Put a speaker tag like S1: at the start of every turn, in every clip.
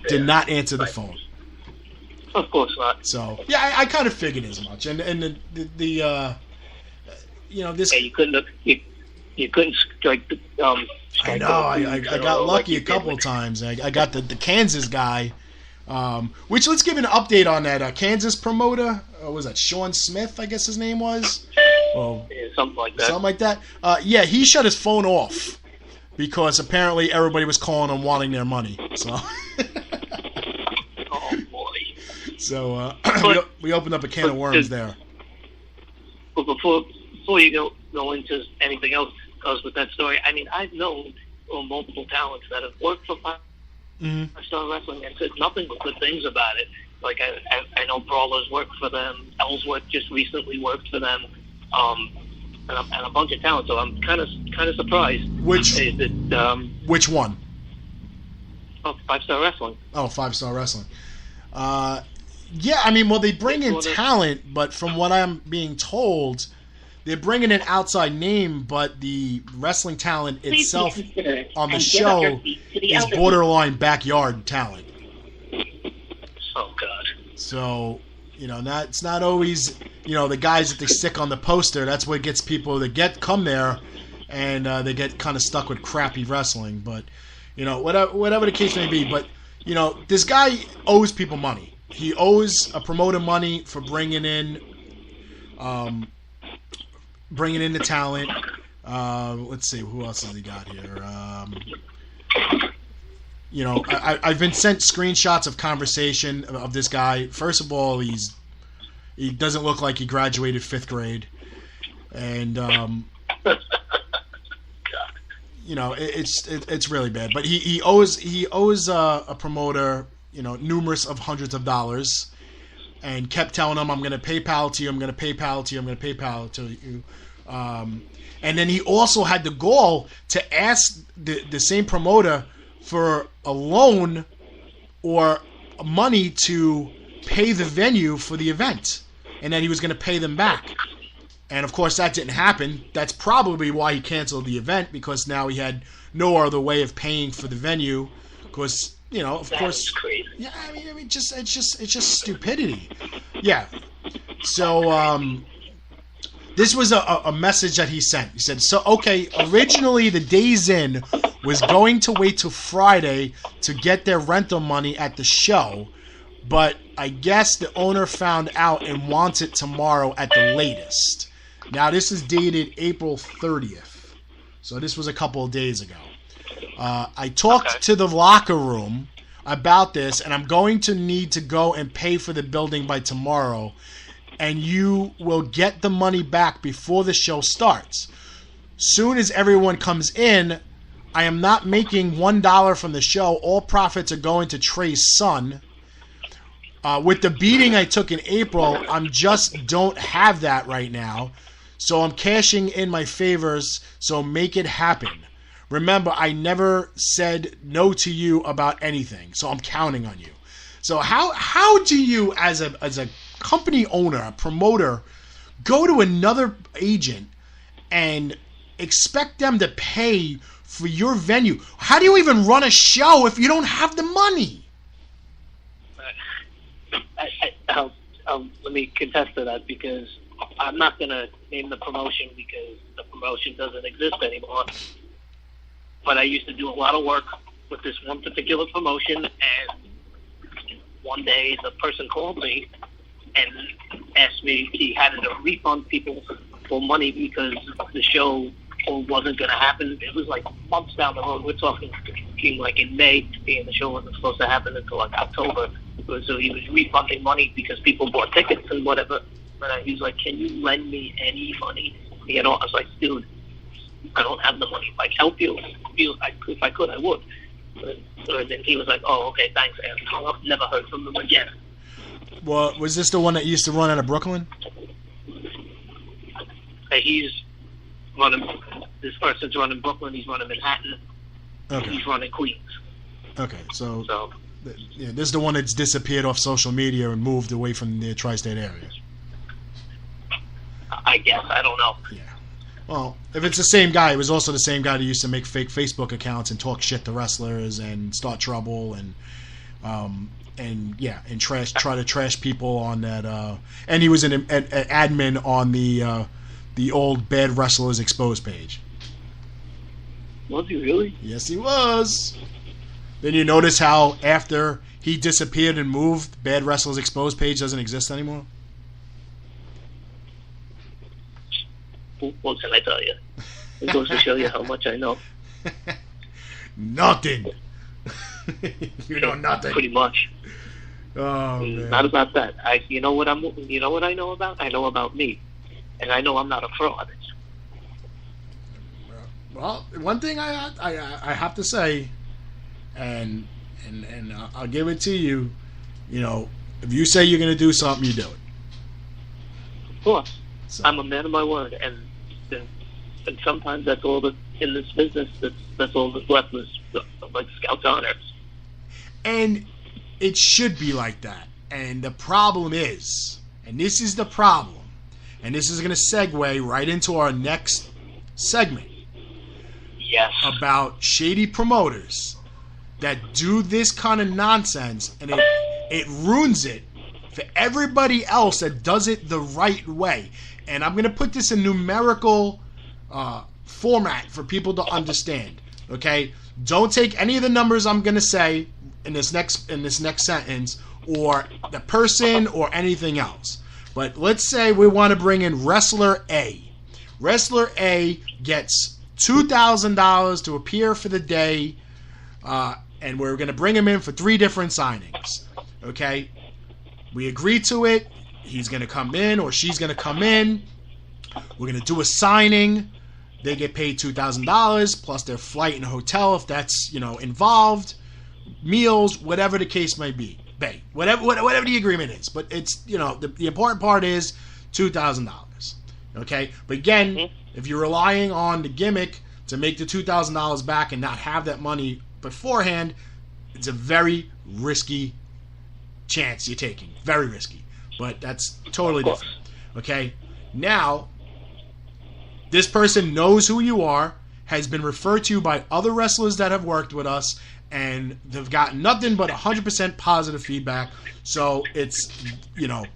S1: did not answer the phone.
S2: Of course not.
S1: So yeah, I kind of figured as much. And the this.
S2: Yeah, you couldn't strike the.
S1: I know. I got lucky a couple of times. I got the Kansas guy. Which let's give an update on that Kansas promoter. Was that Sean Smith? I guess his name was. Well,
S2: yeah, something like that.
S1: Something like that. Yeah, he shut his phone off because apparently everybody was calling him wanting their money. So.
S2: Oh boy.
S1: So we opened up a can of worms there.
S2: But before you go into anything else, goes with that story. I mean, I've known multiple talents that have worked for Feinstein Wrestling and said nothing but good things about it. Like I know Brawlers worked for them, Ellsworth just recently worked for them, and a bunch of talent. So I'm kind of surprised.
S1: Which one?
S2: Oh, 5-Star Wrestling.
S1: Oh, 5-Star Wrestling. Yeah, I mean, well, they bring in talent, but from what I'm being told, they're bringing an outside name, but the wrestling talent itself on the show is borderline backyard talent.
S2: Oh, God.
S1: So, it's not always, the guys that they stick on the poster. That's what gets people that come there, and they get kind of stuck with crappy wrestling. But, whatever the case may be. But, this guy owes people money. He owes a promoter money for bringing in the talent. Let's see, who else has he got here? I've been sent screenshots of conversation of this guy. First of all, he doesn't look like he graduated 5th grade, and it's really bad. But he owes a promoter numerous of hundreds of dollars, and kept telling him, I'm going to PayPal to you, I'm going to PayPal to you, I'm going to PayPal to you. And then he also had the gall to ask the same promoter for a loan or money to pay the venue for the event, and then he was going to pay them back. And of course that didn't happen. That's probably why he canceled the event, because now he had no other way of paying for the venue, because of course,
S2: crazy.
S1: Yeah, I mean, it's just stupidity. Yeah. So, this was a message that he sent. He said, originally the Days Inn was going to wait till Friday to get their rental money at the show, but I guess the owner found out and wants it tomorrow at the latest. Now, this is dated April 30th. So this was a couple of days ago. I talked to the locker room about this, and I'm going to need to go and pay for the building by tomorrow, and you will get the money back before the show starts. Soon as everyone comes in, I am not making $1 from the show. All profits are going to Trey's son. With the beating I took in April, I'm just don't have that right now. So I'm cashing in my favors, so make it happen. Remember, I never said no to you about anything, so I'm counting on you. So how do you, as a company owner, a promoter, go to another agent and expect them to pay for your venue? How do you even run a show if you don't have the money?
S2: Let me contest to that, because I'm not going to name the promotion because the promotion doesn't exist anymore. But I used to do a lot of work with this one particular promotion, and one day the person called me and asked me if he had to refund people for money because the show wasn't going to happen. It was like months down the road. We're talking like in May, and the show wasn't supposed to happen until like October. So he was refunding money because people bought tickets and whatever. And he was like, "Can you lend me any money?" I was like, "Dude, I don't have the money. Like, help you. If I could, I would." But then he was like, "Oh, okay, thanks." And I've never heard from him again.
S1: Well, was this the one that used to run out of Brooklyn?
S2: He's running. This person's running Brooklyn. He's running Manhattan.
S1: Okay.
S2: He's running Queens.
S1: Okay, so yeah, this is the one that's disappeared off social media and moved away from the tri-state area.
S2: I guess, I don't know.
S1: Yeah. Well, if it's the same guy, it was also the same guy that used to make fake Facebook accounts and talk shit to wrestlers and start trouble and try to trash people on that. And he was an admin on the old Bad Wrestlers Exposed page.
S2: Was he really?
S1: Yes, he was. Then you notice how after he disappeared and moved, Bad Wrestlers Exposed page doesn't exist anymore?
S2: What can I tell you? It goes to show you how much I know.
S1: Nothing. You know nothing.
S2: Pretty much.
S1: Oh man.
S2: Not about that. You know what I know about? I know about me, and I know I'm not a fraud.
S1: Well, one thing I have to say, and I'll give it to you. You know, if you say you're going to do something, you do it.
S2: Of course.
S1: So.
S2: I'm a man of my word, and sometimes that's all that in this business. That's all that's left is like Scout's honors.
S1: And it should be like that. And the problem is, and this is the problem, and this is going to segue right into our next segment.
S2: Yes.
S1: About shady promoters that do this kind of nonsense, and it ruins it for everybody else that does it the right way. And I'm going to put this in numerical format for people to understand. Okay, don't take any of the numbers I'm going to say in this next sentence, or the person, or anything else. But let's say we want to bring in Wrestler A. Wrestler A gets $2,000 to appear for the day, and we're going to bring him in for 3 different signings. Okay, we agree to it. He's going to come in, or she's going to come in. We're going to do a signing. They get paid $2,000 plus their flight and hotel if that's involved, meals, whatever the case may be. Whatever the agreement is. But it's the important part is $2,000. Okay, but again, if you're relying on the gimmick to make the $2,000 back and not have that money beforehand, it's a very risky chance you're taking. Very risky. But that's totally different. Okay? Now, this person knows who you are, has been referred to you by other wrestlers that have worked with us, and they've gotten nothing but 100% positive feedback. So it's,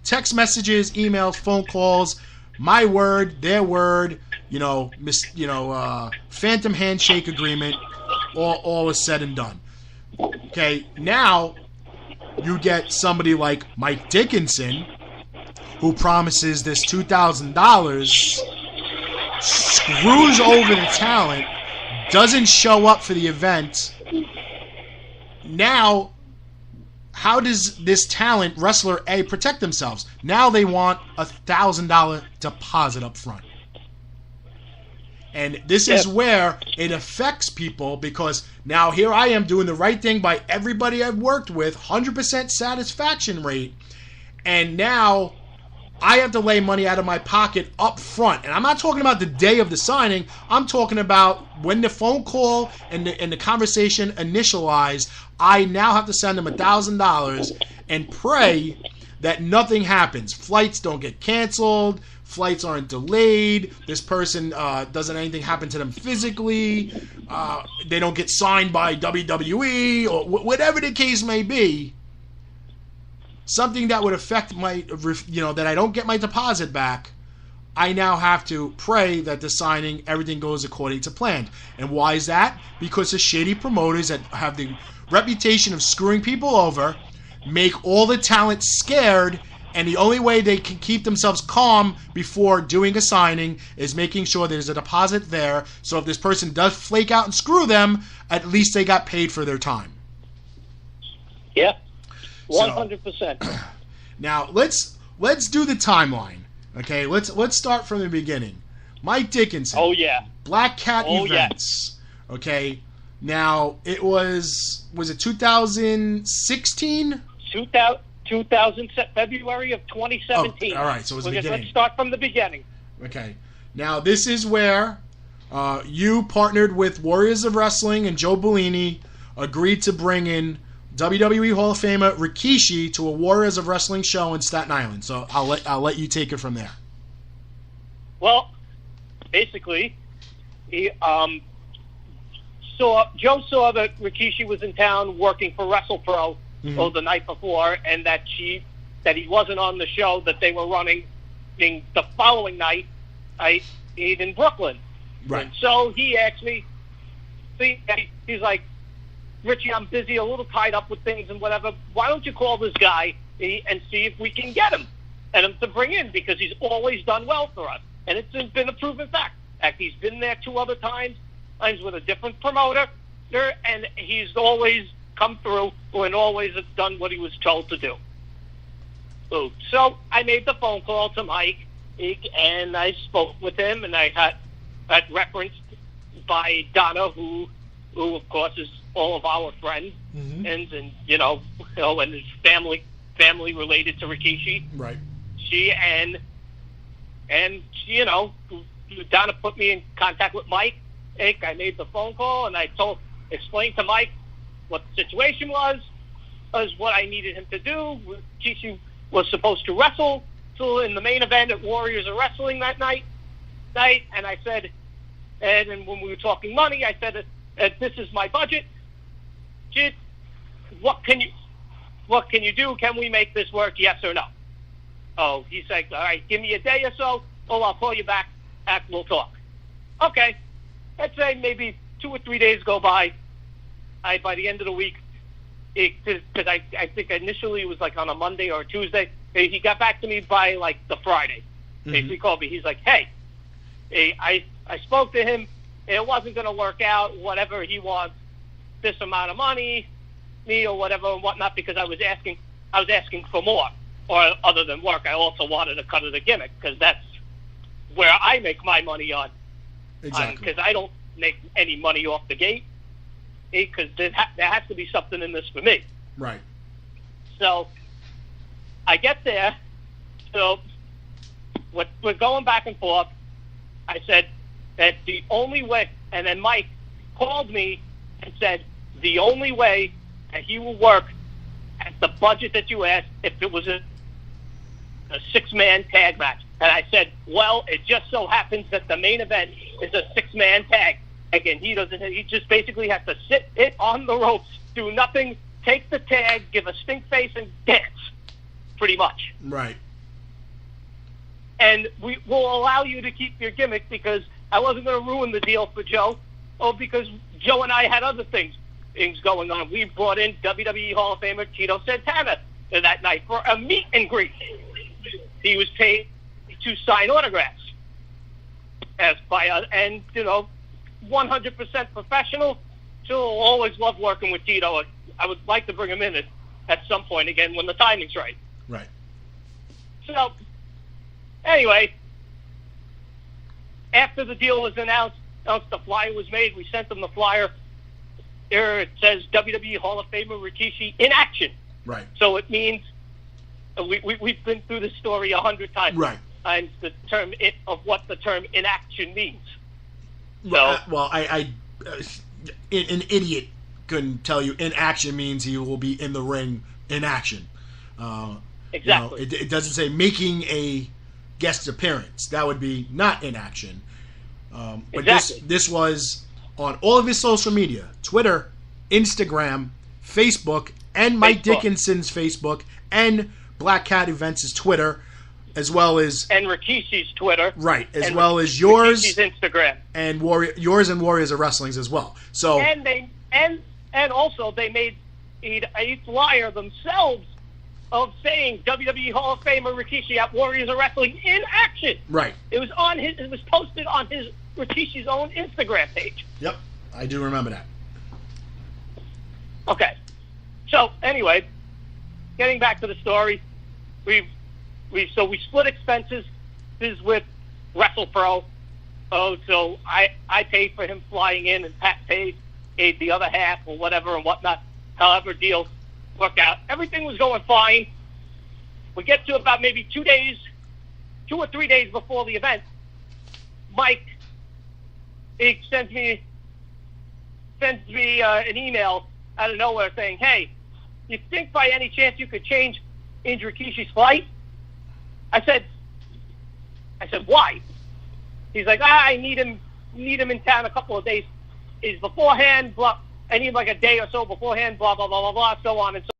S1: text messages, emails, phone calls, my word, their word, phantom handshake agreement, all is said and done. Okay, now you get somebody like Mike Dickinson, who promises this $2,000, screws over the talent, doesn't show up for the event. Now, how does this talent, Wrestler A, protect themselves? Now they want $1,000 deposit up front. And this is where it affects people, because now here I am doing the right thing by everybody I've worked with, 100% satisfaction rate, and now I have to lay money out of my pocket up front. And I'm not talking about the day of the signing. I'm talking about when the phone call and the conversation initialized, I now have to send them $1,000 and pray that nothing happens. Flights don't get canceled. Flights aren't delayed. This person doesn't anything happen to them physically. They don't get signed by WWE or whatever the case may be. Something that would affect my, that I don't get my deposit back. I now have to pray that the signing, everything goes according to plan. And why is that? Because the shady promoters that have the reputation of screwing people over make all the talent scared, and the only way they can keep themselves calm before doing a signing is making sure there's a deposit there, so if this person does flake out and screw them, at least they got paid for their time.
S2: Yeah, 100%.
S1: So, now let's do the timeline. Okay, let's start from the beginning. Mike Dickinson.
S2: Oh yeah.
S1: Black Cat Events. Yeah. Okay. Now it was it 2016?
S2: 2000 February of 2017.
S1: Oh, all right, so it was the beginning.
S2: Let's start from the beginning.
S1: Okay. Now this is where you partnered with Warriors of Wrestling and Joe Bellini, agreed to bring in WWE Hall of Famer Rikishi to a Warriors of Wrestling show in Staten Island. So I'll let you take it from there.
S2: Well,
S3: basically, Joe saw that Rikishi was in town working for WrestlePro the night before, and that he wasn't on the show that they were running the following night in Brooklyn.
S1: Right.
S3: And so he asked me, he's like, Richie, I'm busy, a little tied up with things and whatever. Why don't you call this guy and see if we can get him to bring in, because he's always done well for us. And it's been a proven fact. He's been there 2 other times with a different promoter, and he's always come through and always done what he was told to do. So I made the phone call to Mike, and I spoke with him, and I had referenced by Donna, who of course is all of our friends, and and his family related to Rikishi.
S1: Right.
S3: She and Donna put me in contact with Mike. I made the phone call, and I explained to Mike what the situation was what I needed him to do. Rikishi was supposed to wrestle in the main event at Warriors of Wrestling that night, and I said, and when we were talking money, I said, this is my budget. What can you do? Can we make this work? Yes or no? Oh, he said, all right, give me a day or so. Oh, I'll call you back. We'll talk. Okay. Let's say maybe 2 or 3 days go by. By the end of the week, because I think initially it was like on a Monday or a Tuesday. He got back to me by like the Friday. He called me. He's like, hey, I spoke to him. It wasn't going to work out. Whatever he wants, this amount of money, me or whatever and whatnot, because I was asking for more, or other than work. I also wanted a cut of the gimmick, because that's where I make my money on.
S1: Exactly.
S3: Because I don't make any money off the gate. Because there has to be something in this for me.
S1: Right.
S3: So I get there. So we're going back and forth. I said that the only way, and then Mike called me and said the only way that he will work at the budget that you asked if it was a 6-man tag match. And I said, well, it just so happens that the main event is a 6-man tag. Again, he just basically has to sit it on the ropes, do nothing, take the tag, give a stink face, and dance, pretty much.
S1: Right.
S3: And we will allow you to keep your gimmick, because I wasn't going to ruin the deal for Joe, because Joe and I had other things going on. We brought in WWE Hall of Famer Tito Santana that night for a meet and greet. He was paid to sign autographs, 100% professional. She'll always love working with Tito. I would like to bring him in at some point again when the timing's right.
S1: Right.
S3: So, anyway, after the deal was announced, the flyer was made. We sent them the flyer. There it says WWE Hall of Famer Rikishi in action.
S1: Right.
S3: So it means we've been through this story 100 times.
S1: Right.
S3: And the term of what the term in action means.
S1: So, well, an idiot couldn't tell you in action means he will be in the ring in action.
S3: Exactly.
S1: It doesn't say making a guest appearance. That would be not in action. But
S3: exactly.
S1: This was on all of his social media: Twitter, Instagram, Facebook, and Mike Dickinson's Facebook, and Black Cat Events' Twitter, as well as
S3: Rikishi's Twitter,
S1: right, as well as yours,
S3: Rikishi's Instagram,
S1: and yours and Warriors of Wrestling's as well. So
S3: and also they made a flyer themselves of saying WWE Hall of Famer Rikishi at Warriors of Wrestling in action.
S1: Right.
S3: It was posted on his Rikishi's own Instagram page.
S1: Yep, I do remember that.
S3: Okay. So anyway, getting back to the story, we split expenses. This is with WrestlePro. So I paid for him flying in, and Pat paid the other half or whatever and whatnot. However, deal worked out. Everything was going fine. We get to about maybe 2 or 3 days before the event. Mike sends me an email out of nowhere saying, "Hey, you think by any chance you could change Rikishi Kishi's flight?" I said, why? He's like, I need him in town a couple of days. Is beforehand, blah. I need like a day or so beforehand, blah, blah, blah, blah, blah, so on and so